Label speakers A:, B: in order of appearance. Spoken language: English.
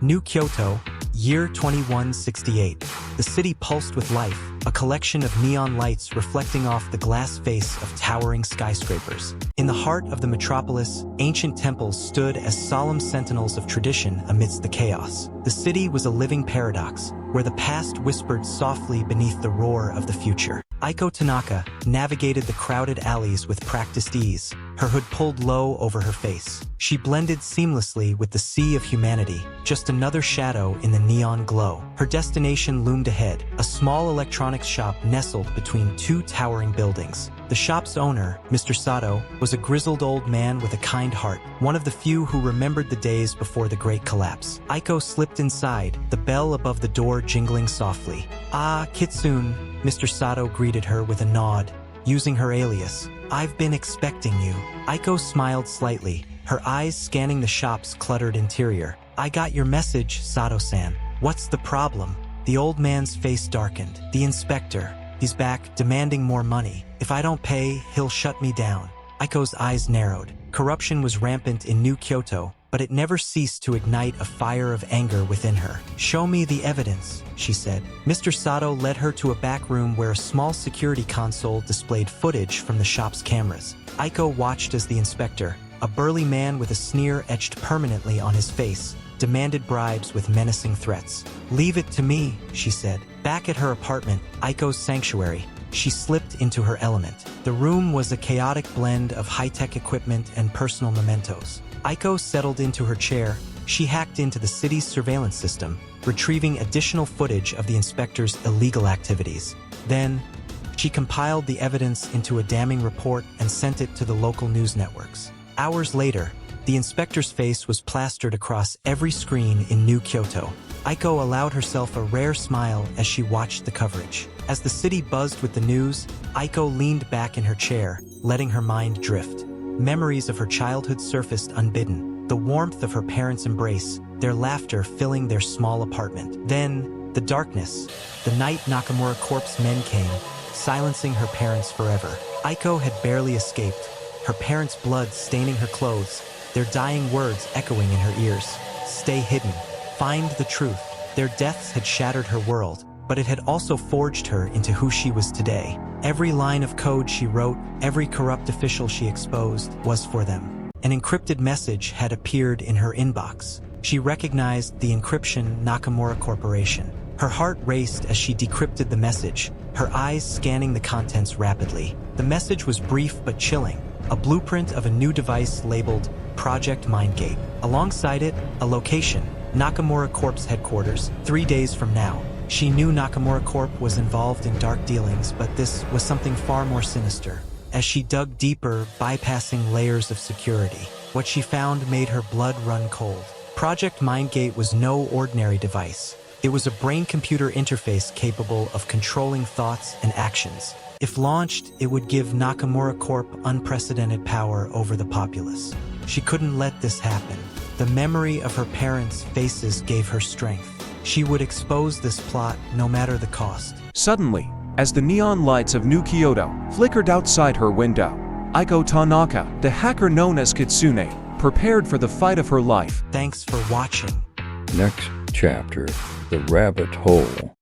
A: New Kyoto, year 2168. The city pulsed with life, a collection of neon lights reflecting off the glass face of towering skyscrapers. In the heart of the metropolis, ancient temples stood as solemn sentinels of tradition amidst the chaos. The city was a living paradox, where the past whispered softly beneath the roar of the future. Aiko Tanaka navigated the crowded alleys with practiced ease, her hood pulled low over her face. She blended seamlessly with the sea of humanity, just another shadow in the neon glow. Her destination loomed ahead, a small electronics shop nestled between two towering buildings. The shop's owner, Mr. Sato, was a grizzled old man with a kind heart, one of the few who remembered the days before the Great Collapse. Aiko slipped inside, the bell above the door jingling softly. "Ah, Kitsune," Mr. Sato greeted her with a nod, using her alias. "I've been expecting you." Aiko smiled slightly, her eyes scanning the shop's cluttered interior. "I got your message, Sato-san. What's the problem?" The old man's face darkened. "The inspector. He's back, demanding more money. If I don't pay, he'll shut me down." Aiko's eyes narrowed. Corruption was rampant in New Kyoto, but it never ceased to ignite a fire of anger within her. "Show me the evidence," she said. Mr. Sato led her to a back room where a small security console displayed footage from the shop's cameras. Aiko watched as the inspector, a burly man with a sneer etched permanently on his face, demanded bribes with menacing threats. "Leave it to me," she said. Back at her apartment, Aiko's sanctuary, she slipped into her element. The room was a chaotic blend of high-tech equipment and personal mementos. Aiko settled into her chair. She hacked into the city's surveillance system, retrieving additional footage of the inspector's illegal activities. Then, she compiled the evidence into a damning report and sent it to the local news networks. Hours later, the inspector's face was plastered across every screen in New Kyoto. Aiko allowed herself a rare smile as she watched the coverage. As the city buzzed with the news, Aiko leaned back in her chair, letting her mind drift. Memories of her childhood surfaced unbidden, the warmth of her parents' embrace, their laughter filling their small apartment. Then, the darkness, the night Nakamura Corp's men came, silencing her parents forever. Aiko had barely escaped, her parents' blood staining her clothes, their dying words echoing in her ears. "Stay hidden. Find the truth." Their deaths had shattered her world, but it had also forged her into who she was today. Every line of code she wrote, every corrupt official she exposed, was for them. An encrypted message had appeared in her inbox. She recognized the encryption Nakamura Corporation. Her heart raced as she decrypted the message, her eyes scanning the contents rapidly. The message was brief but chilling, a blueprint of a new device labeled Project MindGate. Alongside it, a location, Nakamura Corp's headquarters, 3 days from now. She knew Nakamura Corp was involved in dark dealings, but this was something far more sinister. As she dug deeper, bypassing layers of security, what she found made her blood run cold. Project MindGate was no ordinary device. It was a brain-computer interface capable of controlling thoughts and actions. If launched, it would give Nakamura Corp unprecedented power over the populace. She couldn't let this happen. The memory of her parents' faces gave her strength. She would expose this plot no matter the cost.
B: Suddenly, as the neon lights of New Kyoto flickered outside her window, Aiko Tanaka, the hacker known as Kitsune, prepared for the fight of her life.
A: Thanks for watching.
C: Next chapter, The Rabbit Hole.